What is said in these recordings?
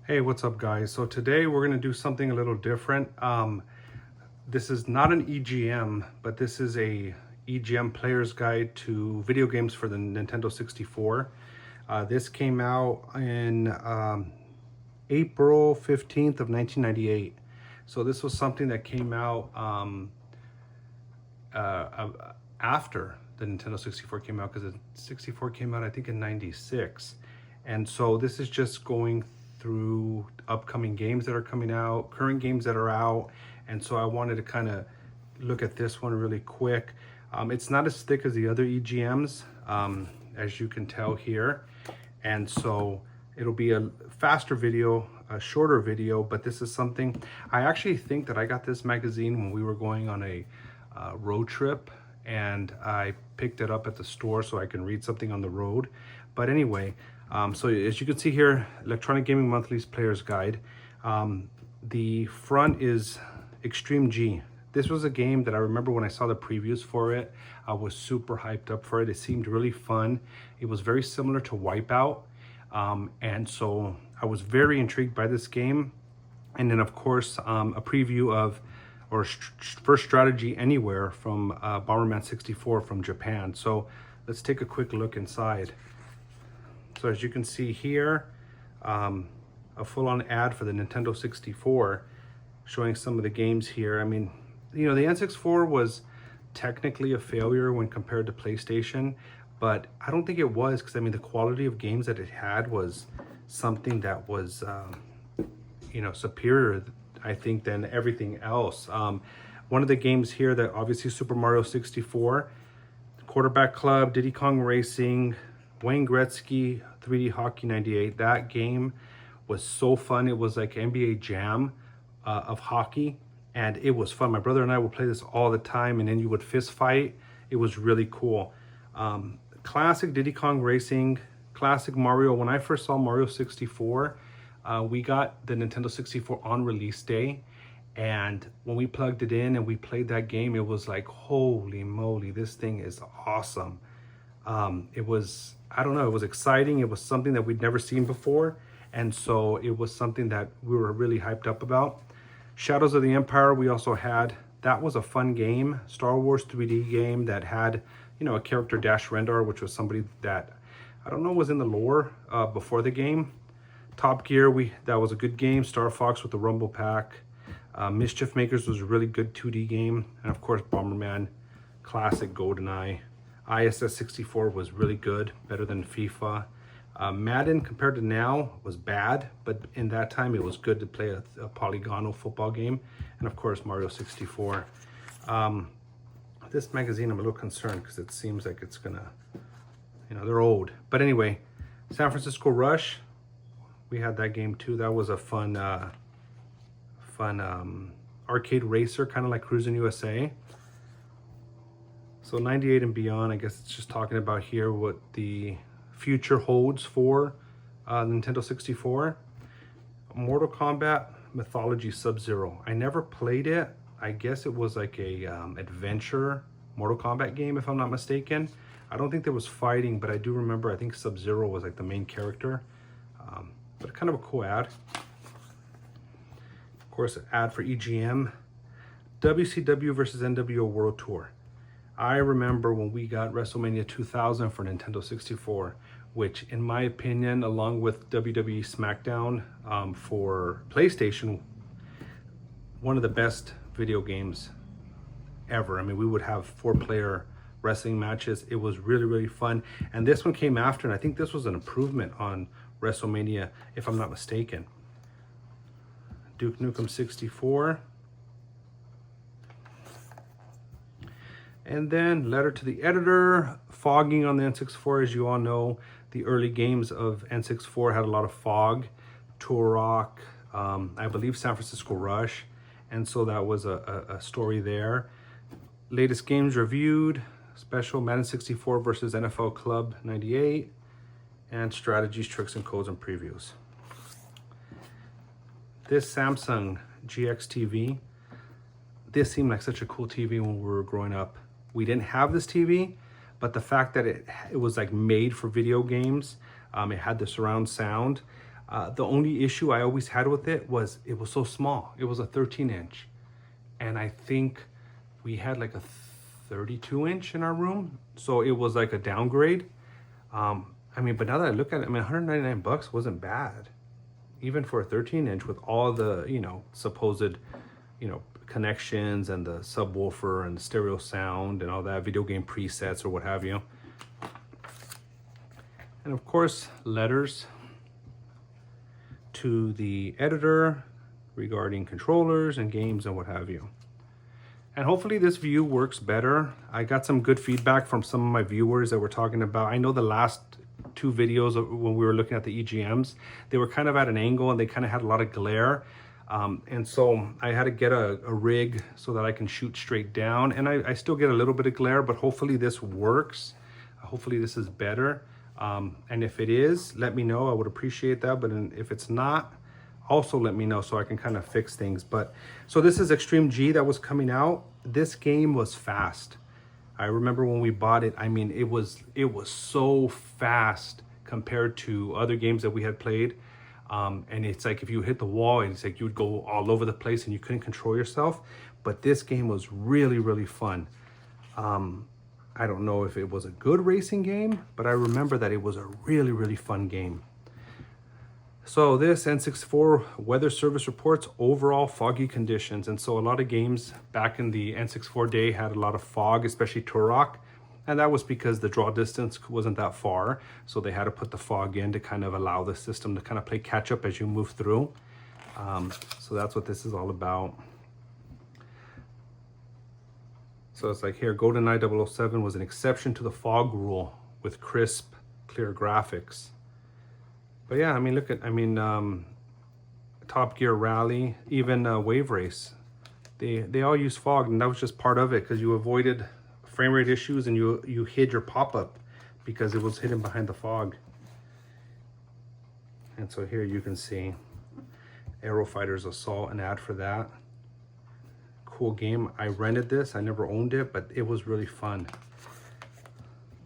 Hey, what's up guys? So today we're gonna do something a little different. This is not an EGM, but this is a EGM player's guide to video games for the Nintendo 64. This came out in April 15th of 1998. So this was something that came out after the Nintendo 64 came out, because the 64 came out I think in 96. And so this is just going through upcoming games that are coming out, current games that are out. And so I wanted to kind of look at this one really quick. It's not as thick as the other EGMs, as you can tell here. And so it'll be a faster video, a shorter video, but this is something, I actually think that I got this magazine when we were going on a road trip, and I picked it up at the store so I can read something on the road. But anyway, so as you can see here, Electronic Gaming Monthly's Player's Guide. The front is Extreme G. This was a game that I remember when I saw the previews for it, I was super hyped up for it. It seemed really fun. It was very similar to Wipeout. And so I was very intrigued by this game. And then of course, a preview of, or First Strategy Anywhere from Bomberman 64 from Japan. So let's take a quick look inside. So as you can see here, a full-on ad for the Nintendo 64 showing some of the games here. I mean, you know, the N64 was technically a failure when compared to PlayStation, but I don't think it was, because I mean the quality of games that it had was something that was you know, superior, I think, than everything else. One of the games here that obviously Super Mario 64, Quarterback Club, Diddy Kong Racing, Wayne Gretzky 3D Hockey 98. That game was so fun. It was like NBA Jam of hockey, and it was fun. My brother and I would play this all the time, and then you would fist fight. It was really cool. Classic Diddy Kong Racing, classic Mario. When I first saw Mario 64, we got the Nintendo 64 on release day, and when we plugged it in and we played that game, it was like, holy moly, this thing is awesome. It was, I don't know, it was exciting. It was something that we'd never seen before, and so it was something that we were really hyped up about. Shadows of the Empire, we also had. That was a fun game, Star Wars 3D game that had, you know, a character, Dash Rendar, which was somebody that I don't know was in the lore before the game. Top Gear, that was a good game. Star Fox with the Rumble Pack. Mischief Makers was a really good 2D game. And of course, Bomberman, classic GoldenEye. ISS 64 was really good, better than FIFA. Madden, compared to now, was bad, but in that time it was good to play a polygonal football game. And of course, Mario 64. This magazine, I'm a little concerned because it seems like it's gonna, you know, they're old. But anyway, San Francisco Rush, we had that game too. That was a fun arcade racer, kind of like Cruis'n USA. So 98 and beyond, I guess it's just talking about here what the future holds for Nintendo 64. Mortal Kombat Mythology Sub-Zero. I never played it. I guess it was like a adventure Mortal Kombat game, if I'm not mistaken. I don't think there was fighting, but I do remember, I think Sub-Zero was like the main character. But kind of a cool ad. Of course, an ad for EGM. WCW versus NWO World Tour. I remember when we got WrestleMania 2000 for Nintendo 64, which in my opinion, along with WWE SmackDown for PlayStation, one of the best video games ever. I mean, we would have 4-player wrestling matches. It was really, really fun. And this one came after, and I think this was an improvement on WrestleMania, if I'm not mistaken. Duke Nukem 64. And then Letter to the Editor, fogging on the N64. As you all know, the early games of N64 had a lot of fog. Turok, I believe San Francisco Rush. And so that was a story there. Latest games reviewed, special Madden 64 versus NFL Club 98. And strategies, tricks, and codes and previews. This Samsung GX TV, this seemed like such a cool TV when we were growing up. We didn't have this TV, but the fact that it was like made for video games, it had the surround sound. The only issue I always had with it was so small. It was a 13-inch. And I think we had like a 32-inch in our room. So it was like a downgrade. I mean, but now that I look at it, I mean, 199 bucks wasn't bad. Even for a 13-inch with all the, supposed, connections and the subwoofer and the stereo sound and all that, video game presets or what have you. And of course, letters to the editor regarding controllers and games and what have you. And hopefully this view works better. I got some good feedback from some of my viewers that were talking about, I know the last 2 videos when we were looking at the EGMs, they were kind of at an angle and they kind of had a lot of glare. And so I had to get a rig so that I can shoot straight down. And I still get a little bit of glare, but hopefully this works. Hopefully this is better. And if it is, let me know. I would appreciate that. But if it's not, also let me know so I can kind of fix things. But so this is Extreme G that was coming out. This game was fast. I remember when we bought it, I mean, it was so fast compared to other games that we had played. And it's like if you hit the wall, it's like you would go all over the place and you couldn't control yourself. But this game was really, really fun. I don't know if it was a good racing game, but I remember that it was a really, really fun game. So this N64 weather service reports overall foggy conditions. And so a lot of games back in the N64 day had a lot of fog, especially Turok. And that was because the draw distance wasn't that far. So they had to put the fog in to kind of allow the system to kind of play catch up as you move through. So that's what this is all about. So it's like here, GoldenEye 007 was an exception to the fog rule with crisp, clear graphics. But yeah, I mean, look at, Top Gear Rally, even Wave Race, they all use fog, and that was just part of it because you avoided frame rate issues and you hid your pop-up because it was hidden behind the fog. And so here you can see Aero Fighters Assault, an ad for that. Cool game. I rented this. I never owned it, but it was really fun.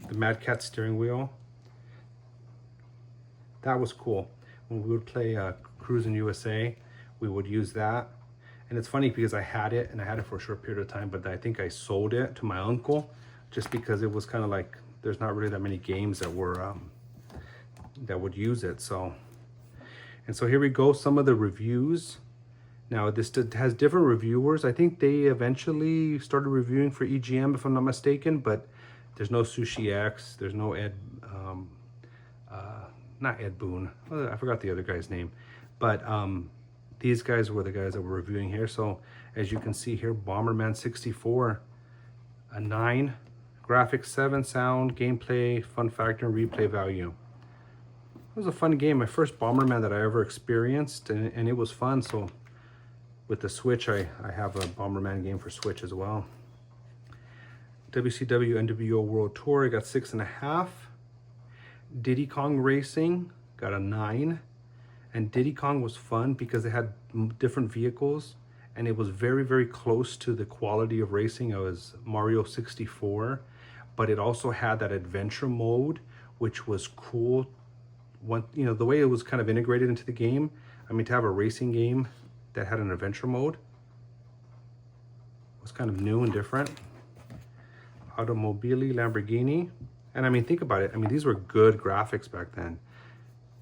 The Mad Catz steering wheel. That was cool. When we would play Cruis'n USA, we would use that. And it's funny because I had it, and I had it for a short period of time, but I think I sold it to my uncle just because it was kind of like, there's not really that many games that were, that would use it. So, and so here we go, some of the reviews. Now this has different reviewers. I think they eventually started reviewing for EGM, if I'm not mistaken, but there's no Sushi X, there's no Ed, not Ed Boon, I forgot the other guy's name, but these guys were the guys that were reviewing here. So as you can see here, Bomberman 64, a 9, graphics 7, sound, gameplay, fun factor, and replay value. It was a fun game, my first Bomberman that I ever experienced, and it was fun. So with the Switch, I have a Bomberman game for Switch as well. WCW NWO World Tour, I got 6.5. Diddy Kong Racing, got a 9. And Diddy Kong was fun because it had different vehicles and it was very, very close to the quality of racing of Mario 64. But it also had that adventure mode, which was cool. The way it was kind of integrated into the game. I mean, to have a racing game that had an adventure mode was kind of new and different. Automobili Lamborghini. And I mean, think about it. I mean, these were good graphics back then.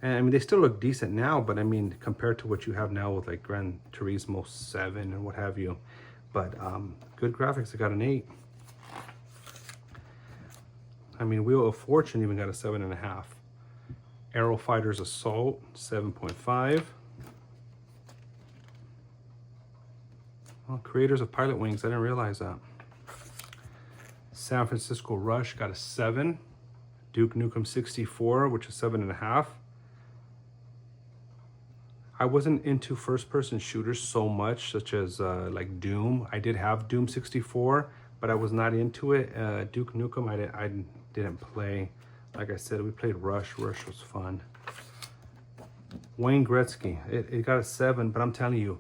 And I mean, they still look decent now, but I mean, compared to what you have now with like Gran Turismo 7 and what have you. But good graphics, I got an 8. I mean, Wheel of Fortune even got a 7.5. Aero Fighters Assault, 7.5. Well, creators of Pilot Wings, I didn't realize that. San Francisco Rush got a 7. Duke Nukem 64, which is 7.5. I wasn't into first-person shooters so much, such as like Doom. I did have Doom 64, but I was not into it. Duke Nukem, I didn't play. Like I said, we played Rush. Rush was fun. Wayne Gretzky, it got a 7, but I'm telling you,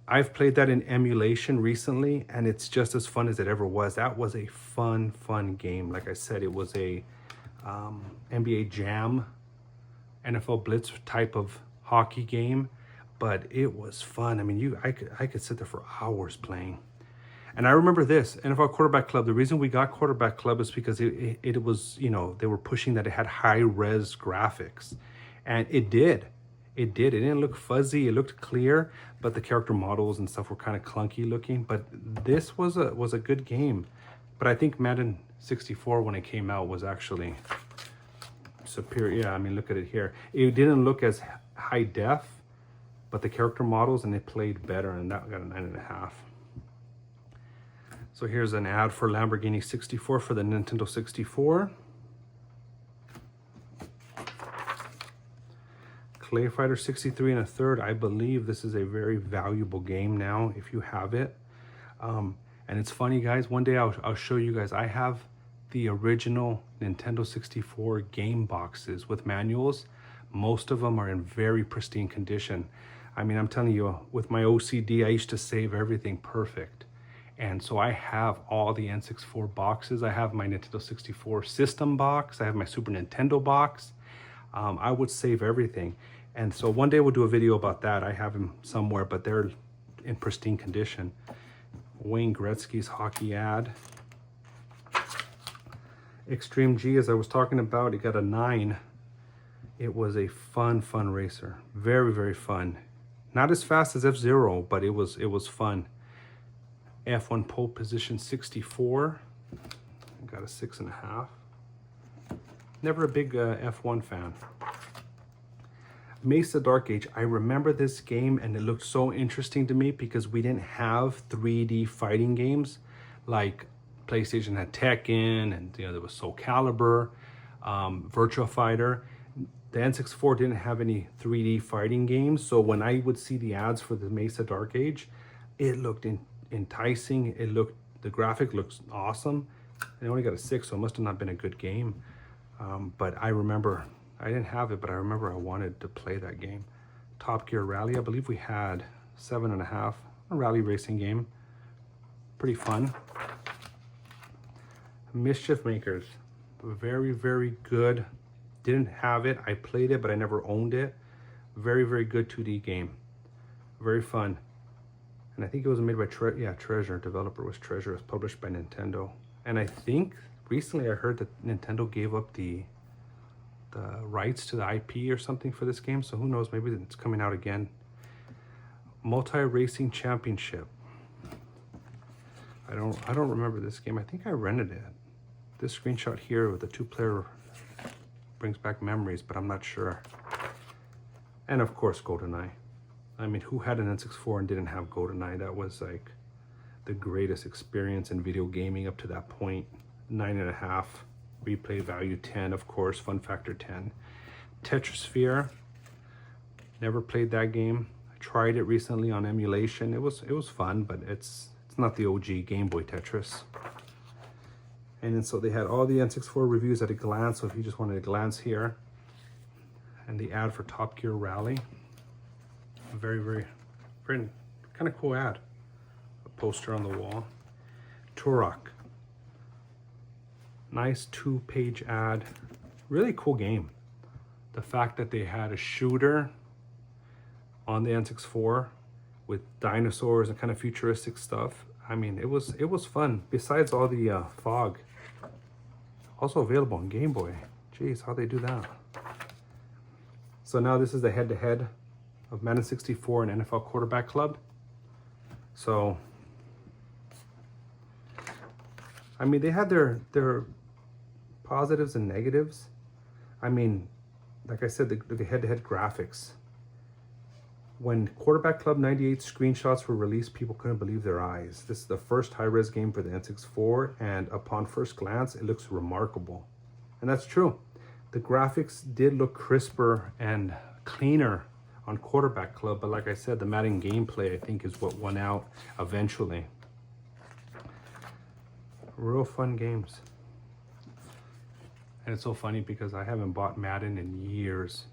I've played that in emulation recently, and it's just as fun as it ever was. That was a fun game. Like I said, it was a NBA Jam, NFL Blitz type of hockey game, but it was fun. I mean, I could sit there for hours playing. And I remember this NFL Quarterback Club. The reason we got Quarterback Club is because it was, you know, they were pushing that it had high res graphics, and it did. It did. It didn't look fuzzy. It looked clear, but the character models and stuff were kind of clunky looking. But this was a good game. But I think Madden 64 when it came out was actually superior. Yeah, I mean, look at it here. It didn't look as high def, but the character models and it played better, and that got a 9.5. So here's an ad for Lamborghini 64 for the Nintendo 64. Clay Fighter 63 1/3. I believe this is a very valuable game now if you have it. And it's funny, guys. One day I'll show you guys. I have the original Nintendo 64 game boxes with manuals. Most of them are in very pristine condition. I mean, I'm telling you, with my OCD, I used to save everything perfect. And so I have all the N64 boxes. I have my Nintendo 64 system box. I have my Super Nintendo box. I would save everything. And so one day we'll do a video about that. I have them somewhere, but they're in pristine condition. Wayne Gretzky's hockey ad. Extreme G, as I was talking about, it got a 9. It was a fun racer. Very, very fun. Not as fast as F-Zero, but it was fun. F1 pole position 64. Got a 6.5. Never a big F1 fan. Mesa Dark Age. I remember this game and it looked so interesting to me because we didn't have 3D fighting games like PlayStation had Tekken, and you know there was Soul Calibur, Virtua Fighter. The N64 didn't have any 3D fighting games, so when I would see the ads for the Mesa Dark Age, it looked enticing. The graphic looks awesome. It only got a 6, so it must have not been a good game. But I remember, I didn't have it, but I remember I wanted to play that game. Top Gear Rally, I believe we had 7.5, a rally racing game. Pretty fun. Mischief Makers, very, very good. Didn't have it, I played it, but I never owned it. Very, very good 2D game. Very fun. And I think it was made by Treasure. Developer was Treasure. It was published by Nintendo. And I think recently I heard that Nintendo gave up the rights to the IP or something for this game. So who knows? Maybe it's coming out again. Multi Racing Championship. I don't remember this game. I think I rented it. This screenshot here with the 2-player brings back memories, but I'm not sure. And of course, GoldenEye. I mean, who had an N64 and didn't have GoldenEye? That was like the greatest experience in video gaming up to that point. 9.5. Replay value 10, of course. Fun factor 10. Tetrisphere. Never played that game. I tried it recently on emulation. It was fun, but it's not the OG Game Boy Tetris. And then so they had all the N64 reviews at a glance. So if you just wanted a glance here, and the ad for Top Gear Rally. Very, very kind of cool ad. A poster on the wall. Turok. Nice 2-page ad. Really cool game. The fact that they had a shooter on the N64 with dinosaurs and kind of futuristic stuff. I mean, it was fun. Besides all the fog. Also available on Game Boy. Jeez, how'd they do that? So now this is the head-to-head of Madden 64 and NFL Quarterback Club. So, I mean, they had their positives and negatives. I mean, like I said, the head-to-head graphics. When Quarterback Club 98 screenshots were released, people couldn't believe their eyes. This is the first high-res game for the N64, and upon first glance, it looks remarkable. And that's true. The graphics did look crisper and cleaner on Quarterback Club, but like I said, the Madden gameplay, I think, is what won out eventually. Real fun games. And it's so funny because I haven't bought Madden in years.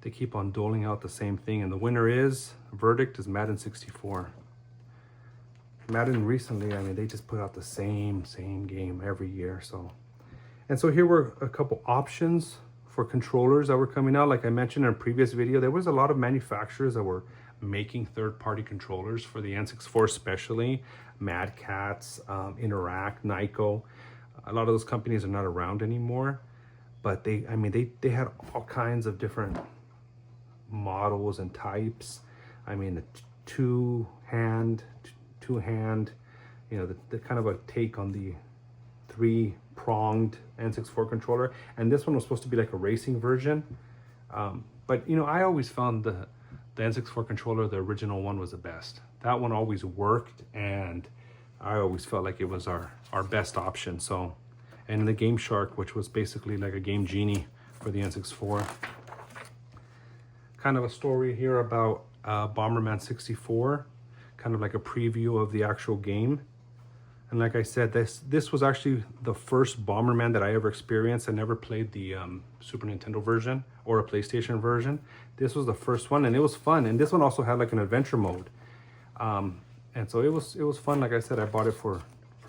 They keep on doling out the same thing, and the winner is, verdict is Madden 64. Madden recently, I mean, they just put out the same game every year. So, and so here were a couple options for controllers that were coming out. Like I mentioned in a previous video, there was a lot of manufacturers that were making third-party controllers for the N64, especially Mad Catz, Interact, Nyko. A lot of those companies are not around anymore, but they had all kinds of different models and types. I mean, the two-hand, you know, the kind of a take on the three-pronged N64 controller. And this one was supposed to be like a racing version. But, you know, I always found the N64 controller, the original one, was the best. That one always worked, and I always felt like it was our best option. So, and the Game Shark, which was basically like a Game Genie for the N64. Kind of a story here about Bomberman 64, kind of like a preview of the actual game. And like I said, this was actually the first Bomberman that I ever experienced. I never played the Super Nintendo version or a PlayStation version. This was the first one, and it was fun. And this one also had like an adventure mode, and so it was fun. Like I said, I bought it for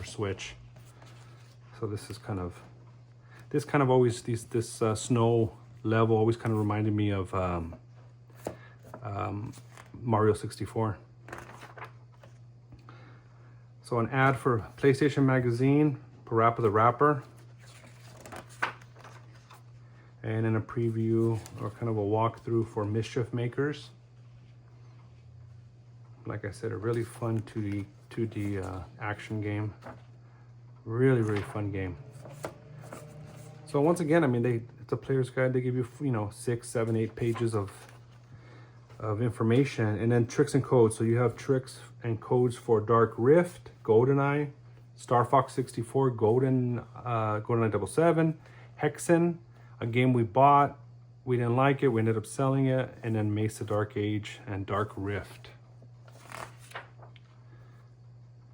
Switch. So this is kind of always this snow level always kind of reminded me of Mario 64. So an ad for PlayStation Magazine, Parappa the Rapper. And then a preview or kind of a walkthrough for Mischief Makers. Like I said, a really fun 2D action game. Really, really fun game. So once again, I mean, it's a player's guide. They give you, you know, 6, 7, 8 pages of information, and then tricks and codes. So you have tricks and codes for Dark Rift, GoldenEye, Star Fox 64, GoldenEye 007, Hexen, a game we bought, we didn't like it, we ended up selling it, and then Mesa Dark Age and Dark Rift.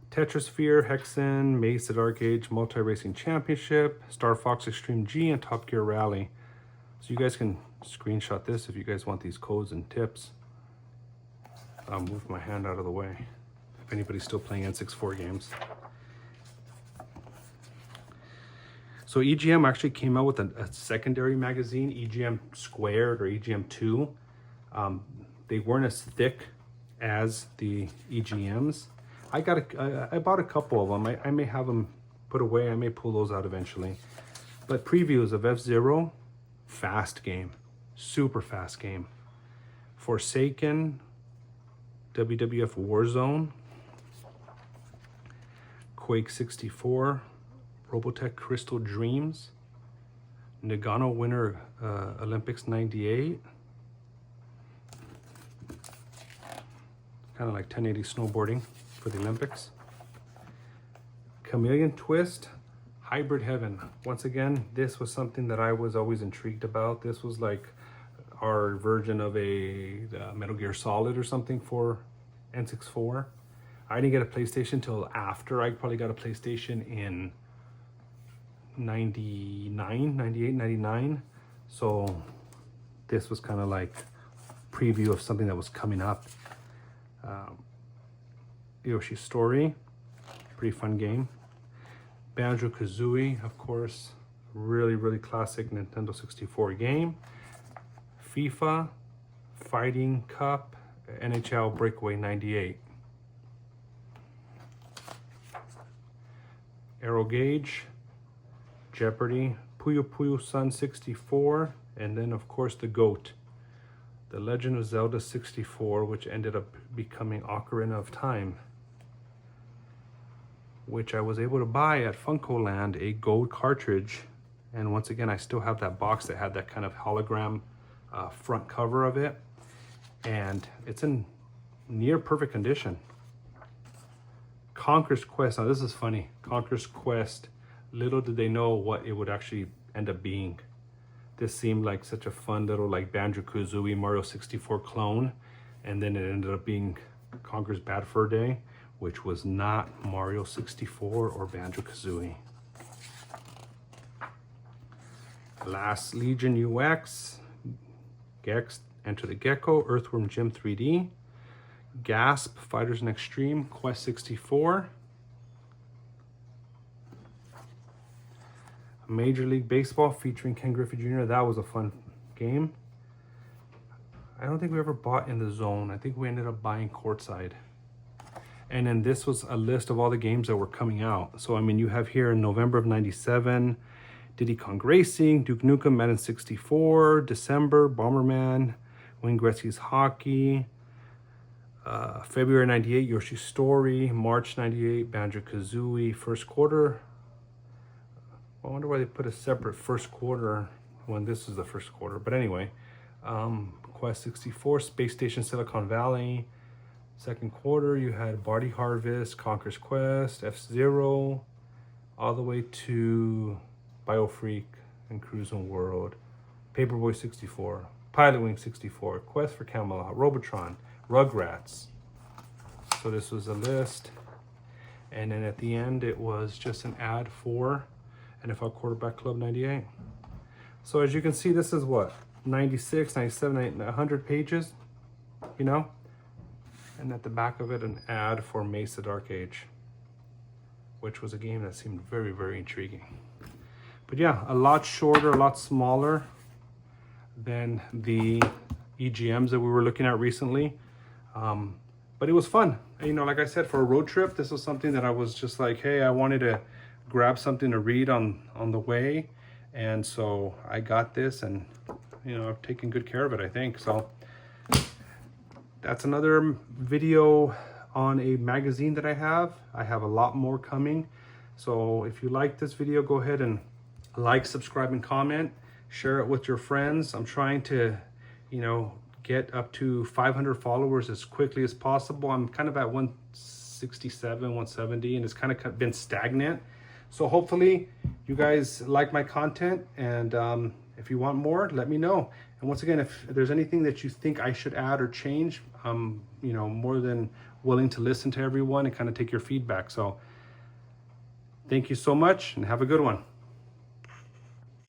Tetrasphere, Hexen, Mesa Dark Age, Multi-Racing Championship, Star Fox Extreme G, and Top Gear Rally. So you guys can screenshot this if you guys want these codes and tips. I'll move my hand out of the way if anybody's still playing N64 games. So EGM actually came out with a secondary magazine, EGM Squared or EGM 2. They weren't as thick as the EGMs. I bought a couple of them. I may have them put away. I may pull those out eventually. But previews of F-Zero, fast game, super fast game. Forsaken, WWF Warzone, Quake 64, Robotech Crystal Dreams, Nagano Winter Olympics 98, kind of like 1080 snowboarding for the Olympics. Chameleon Twist, Hybrid Heaven. Once again, this was something that I was always intrigued about. This was like our version of a Metal Gear Solid or something for N64. I didn't get a PlayStation till after. I probably got a PlayStation in 99, 98, 99. So this was kind of like preview of something that was coming up. Yoshi's Story, pretty fun game. Banjo-Kazooie, of course, really, really classic Nintendo 64 game. FIFA, Fighting Cup, NHL Breakaway 98. Aero Gauge, Jeopardy, Puyo Puyo Sun 64, and then of course the GOAT, The Legend of Zelda 64, which ended up becoming Ocarina of Time, which I was able to buy at FuncoLand, a gold cartridge. And once again, I still have that box that had that kind of hologram front cover of it, and it's in near perfect condition. Conker's Quest, now this is funny. Conker's Quest, little did they know what it would actually end up being. This seemed like such a fun little like Banjo-Kazooie Mario 64 clone, and then it ended up being Conker's Bad Fur Day, which was not Mario 64 or Banjo-Kazooie. Last Legion UX, Gex, Enter the Gecko, Earthworm Jim 3D, Gasp, Fighters in Extreme, Quest 64, Major League Baseball featuring Ken Griffey Jr. That was a fun game. I don't think we ever bought In the Zone. I think we ended up buying Courtside. And then this was a list of all the games that were coming out. So, I mean, you have here in November of 97, Diddy Kong Racing, Duke Nukem, Madden 64, December, Bomberman, Wayne Gretzky's Hockey, February 98, Yoshi's Story, March 98, Banjo-Kazooie, first quarter. I wonder why they put a separate first quarter when this is the first quarter. But anyway, Quest 64, Space Station Silicon Valley. Second quarter, you had Barty Harvest, Conquer's Quest, F-Zero, all the way to Biofreak and Cruis'n World, Paperboy 64, Pilotwing 64, Quest for Camelot, Robotron, Rugrats. So this was a list. And then at the end, it was just an ad for NFL Quarterback Club 98. So as you can see, this is what? 96, 97, 100 pages, you know? And at the back of it, an ad for Mesa Dark Age, which was a game that seemed very, very intriguing. But yeah, a lot shorter, a lot smaller than the EGMs that we were looking at recently. But it was fun. You know, like I said, for a road trip, this was something that I was just like, hey, I wanted to grab something to read on the way. And so I got this, and, you know, I've taken good care of it, I think. So that's another video on a magazine that I have. I have a lot more coming. So if you like this video, go ahead and like, subscribe, and comment. Share it with your friends. I'm trying to, you know, get up to 500 followers as quickly as possible. I'm kind of at 167, 170, and it's kind of been stagnant. So hopefully you guys like my content, and if you want more, let me know. And once again, if there's anything that you think I should add or change, I'm, you know, more than willing to listen to everyone and kind of take your feedback. So thank you so much, and have a good one.